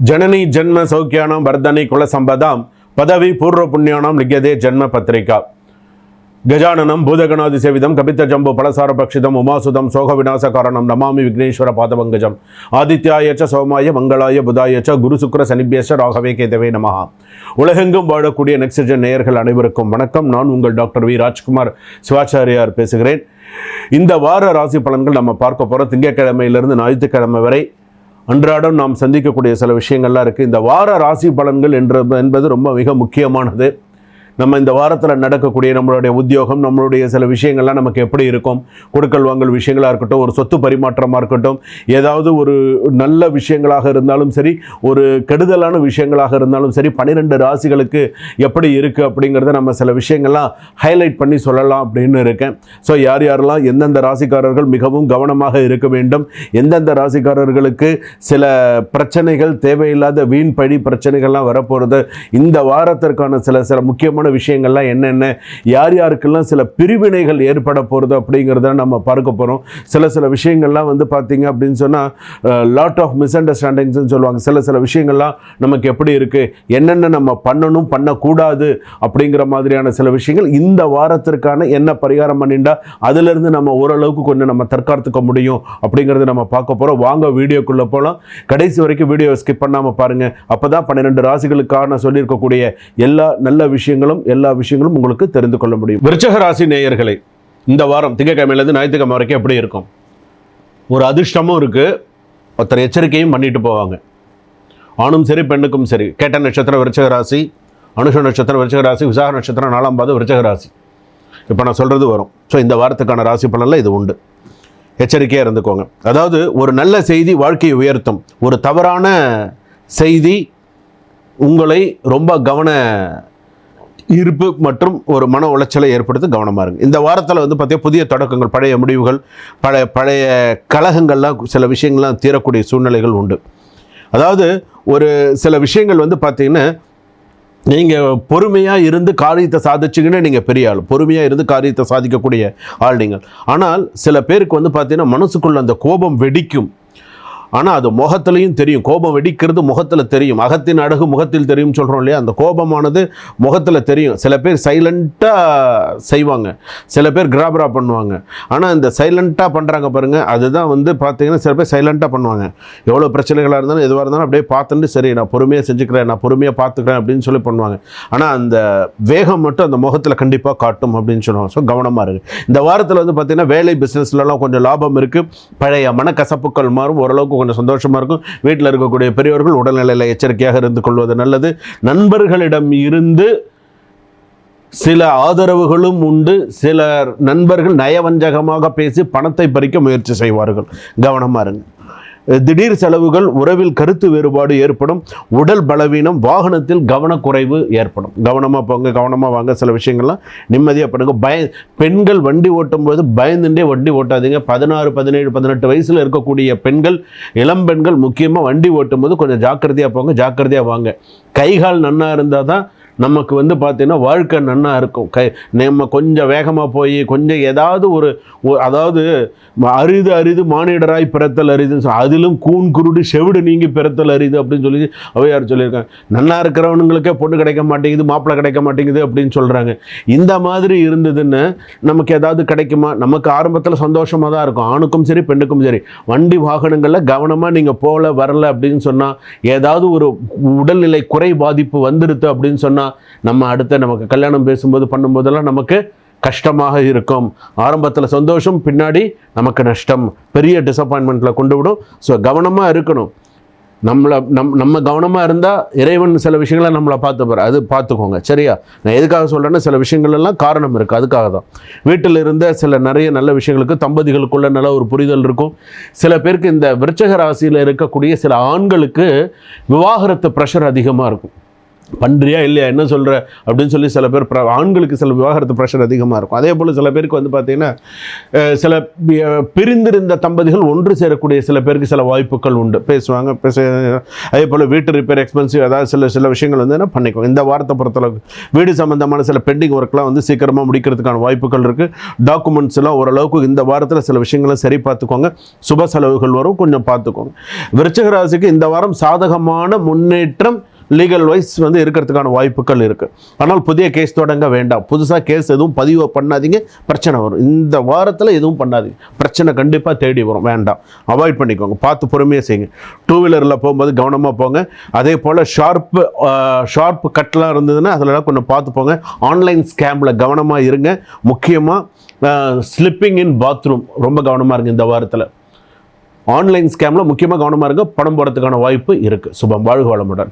जननी जन्म सौख्यानां वर्धनी कुल संपदां पदवी पूर्व पुण्यानां लिख्यते जन्म पत्रिका गजाननं भूतगणादिसेवितं कपितजम्बो फलसारभक्षितम् उमासुतं शोकविनाशकारणं नमामि विघ्नेश्वर पादपङ्कजम् आदित्याय च सोमाय मंगलाय बुधाय च गुरु शुक्र शनिभ्यश्च राघवे केतवे நமஹ. உலகெங்கும் வாழக்கூடிய நெக்ஸ்ட்ஜென் நேயர்கள் அனைவருக்கும் வணக்கம். நான் உங்கள் டாக்டர் வி ராஜ்குமார் சிவாச்சாரியார் பேசுகிறேன். இந்த வார ராசி பலன்கள் நம்ம பார்க்க போகிறோம். திங்கட்கிழமையிலிருந்து ஞாயிற்றுக்கிழமை வரை அன்றாடம் நாம் சந்திக்கக்கூடிய சில விஷயங்கள்லாம் இருக்குது. இந்த வார ராசி பலன்கள் என்பது ரொம்ப மிக முக்கியமானது. நம்ம இந்த வாரத்தில் நடக்கக்கூடிய நம்மளுடைய உத்தியோகம், நம்மளுடைய சில விஷயங்கள்லாம் நமக்கு எப்படி இருக்கும், கொடுக்கல் வாங்கல் விஷயங்களாக இருக்கட்டும், ஒரு சொத்து பரிமாற்றமாக இருக்கட்டும், ஏதாவது ஒரு நல்ல விஷயங்களாக இருந்தாலும் சரி, ஒரு கெடுதலான விஷயங்களாக இருந்தாலும் சரி, 12 ராசிகளுக்கு எப்படி இருக்குது அப்படிங்கிறத நம்ம சில விஷயங்கள்லாம் ஹைலைட் பண்ணி சொல்லலாம் அப்படின்னு இருக்கேன். ஸோ யாரெல்லாம் எந்தெந்த ராசிக்காரர்கள் மிகவும் கவனமாக இருக்க வேண்டும், எந்தெந்த ராசிக்காரர்களுக்கு சில பிரச்சனைகள், தேவையில்லாத வீண் பழி பிரச்சனைகள்லாம் வரப்போகிறது, இந்த வாரத்திற்கான சில முக்கியமான விஷயங்கள்லாம் என்னென்ன, யார் யாருக்கெல்லாம் சில பிரிவினைகள் ஏற்பட போகிறது அப்படிங்கிறத நம்ம பார்க்க போகிறோம். சில விஷயங்கள்லாம் வந்து பார்த்தீங்க அப்படின்னு சொன்னால் லாட் ஆஃப் மிஸ் அண்டர்ஸ்டாண்டிங்ஸ்ன்னு சொல்லுவாங்க. சில விஷயங்கள்லாம் நமக்கு எப்படி இருக்குது, என்னென்ன நம்ம பண்ணணும் பண்ணக்கூடாது அப்படிங்கிற மாதிரியான சில விஷயங்கள் இந்த வாரத்திற்கான என்ன பரிகாரம் பண்ணிட்டா அதிலிருந்து நம்ம ஓரளவுக்கு கொஞ்சம் நம்ம தற்காத்துக்க முடியும் அப்படிங்கிறத நம்ம பார்க்க போகிறோம். வாங்க வீடியோக்குள்ளே போகலாம். கடைசி வரைக்கும் வீடியோ ஸ்கிப் பண்ணாமல் பாருங்கள். அப்போ தான் 12 ராசிகளுக்கான சொல்லியிருக்கக்கூடிய எல்லா விஷயங்களும் உங்களுக்கு தெரிந்து கொள்ள முடியும். விருச்சிக ராசி நேயர்களே, இந்த வாரம் திங்கட்கிழமையிலேருந்து ஞாயிற்றுக்கிழமை வரைக்கும் எப்படி இருக்கும்? ஒரு அதிர்ஷ்டமும் இருக்குது, ஒருத்தர் எச்சரிக்கையும் பண்ணிட்டு போவாங்க. ஆணும் சரி பெண்ணுக்கும் சரி. கேட்ட நட்சத்திரம் விருச்சிக ராசி, அனுஷ நட்சத்திரம் விருச்சிக ராசி, விசாக நட்சத்திரம் 4ஆம் பாதம் விருச்சிக ராசி. இப்போ நான் சொல்கிறது வரும். ஸோ இந்த வாரத்துக்கான ராசி பலனில் இது உண்டு. எச்சரிக்கையாக இருந்துக்கோங்க. அதாவது ஒரு நல்ல செய்தி வாழ்க்கையை உயர்த்தும், ஒரு தவறான செய்தி உங்களை ரொம்ப கவன ஈர்ப்பு மற்றும் ஒரு மன உளைச்சலை ஏற்படுத்தி கவனமாக இருங்க. இந்த வாரத்தில் வந்து பார்த்தீங்கன்னா புதிய தொடக்கங்கள், பழைய முடிவுகள், பழைய கலகங்கள்லாம் சில விஷயங்கள்லாம் தீரக்கூடிய சூழ்நிலைகள் உண்டு. அதாவது ஒரு சில விஷயங்கள் வந்து பார்த்தீங்கன்னா நீங்கள் பொறுமையாக இருந்து காரியத்தை சாதிச்சிங்கன்னு நீங்கள் பெரிய ஆள், பொறுமையாக இருந்து காரியத்தை சாதிக்கக்கூடிய ஆள் நீங்கள். ஆனால் சில பேருக்கு வந்து பார்த்தீங்கன்னா மனசுக்குள்ள அந்த கோபம் வெடிக்கும். ஆனால் அது முகத்துலையும் தெரியும். கோபம் வெடிக்கிறது முகத்தில் தெரியும். அகத்தின் அழகு முகத்தில் தெரியும் சொல்கிறோம் இல்லையா? அந்த கோபமானது முகத்தில் தெரியும். சில பேர் சைலண்ட்டாக செய்வாங்க, சில பேர் கிராபரா பண்ணுவாங்க. ஆனால் இந்த சைலண்ட்டாக பண்ணுறாங்க பாருங்கள், அதுதான் வந்து பார்த்தீங்கன்னா சில பேர் சைலண்ட்டாக பண்ணுவாங்க. எவ்வளோ பிரச்சனைகளாக இருந்தாலும் எதுவாக இருந்தாலும் அப்படியே பார்த்துட்டு சரி நான் பொறுமையாக செஞ்சுக்கிறேன், நான் பொறுமையாக பார்த்துக்கிறேன் அப்படின்னு சொல்லி பண்ணுவாங்க. ஆனால் அந்த வேகம் மட்டும் அந்த முகத்தில் கண்டிப்பாக காட்டும் அப்படின்னு சொல்லுவாங்க. ஸோ கவனமாக இருக்குது. இந்த வாரத்தில் வந்து பார்த்தீங்கன்னா வேலை பிஸ்னஸ்லலாம் கொஞ்சம் லாபம் இருக்குது. பழைய மனக்கசப்புக்கள் மாறும், ஓரளவுக்கு கொஞ்சம் சந்தோஷமா இருக்கும். வீட்டில் இருக்கக்கூடிய பெரியவர்கள் உடல்நிலையில் எச்சரிக்கையாக இருந்து கொள்வது நல்லது. நண்பர்களிடம் இருந்து சில ஆதரவுகளும் உண்டு. சில நண்பர்கள் நயவஞ்சகமாக பேசி பணத்தை பறிக்க முயற்சி செய்வார்கள். கவனமா இருங்க. திடீர் செலவுகள், உறவில் கருத்து வேறுபாடு ஏற்படும், உடல் பலவீனம், வாகனத்தில் கவனக்குறைவு ஏற்படும். கவனமாக போங்க, கவனமாக வாங்க. சில விஷயங்கள்லாம் நிம்மதியாக பண்ணுங்க. பெண்கள் வண்டி ஓட்டும் போது பயந்துட்டே வண்டி ஓட்டாதீங்க. 16, 17, 18 வயசில் இருக்கக்கூடிய பெண்கள், இளம் பெண்கள் முக்கியமாக வண்டி ஓட்டும் போது கொஞ்சம் ஜாக்கிரதையாக போங்க, ஜாக்கிரதையாக வாங்க. கைகால் நன்னா இருந்தால் தான் நமக்கு வந்து பார்த்தீங்கன்னா வாழ்க்கை நன்னா இருக்கும். நம்ம கொஞ்சம் வேகமாக போய் கொஞ்சம் ஏதாவது அதாவது அரிது மானிடராய் பிறத்தல் அரிதுன்னு அதிலும் கூன் குருடு செவிடு நீங்கி பிறத்தல் அரிது அப்படின்னு சொல்லி அவையார் சொல்லியிருக்காங்க. நல்லா இருக்கிறவனுங்களுக்கே பொண்ணு கிடைக்க மாட்டேங்குது, மாப்பிள்ளை கிடைக்க மாட்டேங்குது அப்படின்னு சொல்கிறாங்க. இந்த மாதிரி இருந்ததுன்னு நமக்கு ஏதாவது கிடைக்குமா? நமக்கு ஆரம்பத்தில் சந்தோஷமாக தான் இருக்கும், ஆணுக்கும் சரி பெண்ணுக்கும் சரி. வண்டி வாகனங்களில் கவனமாக நீங்கள் போகல வரல அப்படின்னு சொன்னால், ஏதாவது ஒரு உடல்நிலை குறை பாதிப்பு வந்துடுது அப்படின்னு சொன்னால் நம்ம அடுத்த நமக்கு கல்யாணம் பேசும்போது பண்ணும்போதெல்லாம் நமக்கு கஷ்டமாக இருக்கும். ஆரம்பத்தில் சந்தோஷம், பின்னாடி நமக்கு நஷ்டம், பெரிய டிசப்பாயின்மெண்ட்டில் கொண்டு விடும். ஸோ கவனமாக இருக்கணும். நம்ம கவனமாக இருந்தால் இறைவன் சில விஷயங்களை நம்மளை பார்த்துப்பார். அது பார்த்துக்கோங்க, சரியா? நான் எதுக்காக சொல்கிறேன்னா சில விஷயங்கள் எல்லாம் காரணம் இருக்குது, அதுக்காக தான். வீட்டில் இருந்த நிறைய நல்ல விஷயங்களுக்கு தம்பதிகளுக்குள்ள நல்ல ஒரு புரிதல் இருக்கும். சில பேருக்கு இந்த விருச்சிக ராசியில் இருக்கக்கூடிய சில ஆண்களுக்கு விவாகரத்து ப்ரெஷர் அதிகமாக இருக்கும். பண்ணுறியா இல்லையா என்ன சொல்கிற அப்படின்னு சொல்லி சில பேர் ஆண்களுக்கு சில விவாகரத்து ப்ரெஷர் அதிகமாக இருக்கும். அதே போல் சில பேருக்கு வந்து பார்த்திங்கன்னா சில பிரிந்திருந்த தம்பதிகள் ஒன்று சேரக்கூடிய சில பேருக்கு சில வாய்ப்புகள் உண்டு, பேசுவாங்க அதே போல் வீட்டு ரிப்பேர் எக்ஸ்பென்சிவ் ஏதாவது சில விஷயங்கள் வந்து என்ன பண்ணிக்கோங்க. இந்த வாரத்தை பொறுத்தளவுக்கு வீடு சம்மந்தமான சில பெண்டிங் ஒர்க்லாம் வந்து சீக்கிரமாக முடிக்கிறதுக்கான வாய்ப்புகள் இருக்குது. டாக்குமெண்ட்ஸ் எல்லாம் ஓரளவுக்கு இந்த வாரத்தில் சில விஷயங்களை சரி பார்த்துக்கோங்க. சுப செலவுகள் வரும், கொஞ்சம் பார்த்துக்கோங்க. விருச்சிக ராசிக்கு இந்த வாரம் சாதகமான முன்னேற்றம் லீகல் வைஸ் வந்து இருக்கிறதுக்கான வாய்ப்புகள் இருக்குது. ஆனால் புதிய கேஸ் தொடங்க வேண்டாம். புதுசாக கேஸ் எதுவும் பதிவு பண்ணாதீங்க, பிரச்சனை வரும். இந்த வாரத்தில் எதுவும் பண்ணாதீங்க, பிரச்சனை கண்டிப்பாக தேடி வரும், வேண்டாம், அவாய்ட் பண்ணிக்கோங்க. பார்த்து பொறுமையாக செய்யுங்க. 2 வீலரில் போகும்போது கவனமாக போங்க. அதே போல் ஷார்ப்பு கட்லாம் இருந்ததுன்னா அதிலலாம் கொஞ்சம் பார்த்து போங்க. ஆன்லைன் ஸ்கேமில் கவனமாக இருங்க. முக்கியமாக ஸ்லிப்பிங் இன் பாத்ரூம் ரொம்ப கவனமாக இருங்க. இந்த வாரத்தில் ஆன்லைன் ஸ்கேமில் முக்கியமாக கவனமாக இருங்க. பணம் போகிறதுக்கான வாய்ப்பு இருக்குது. சுபம். வாழ்க வளமுடன்.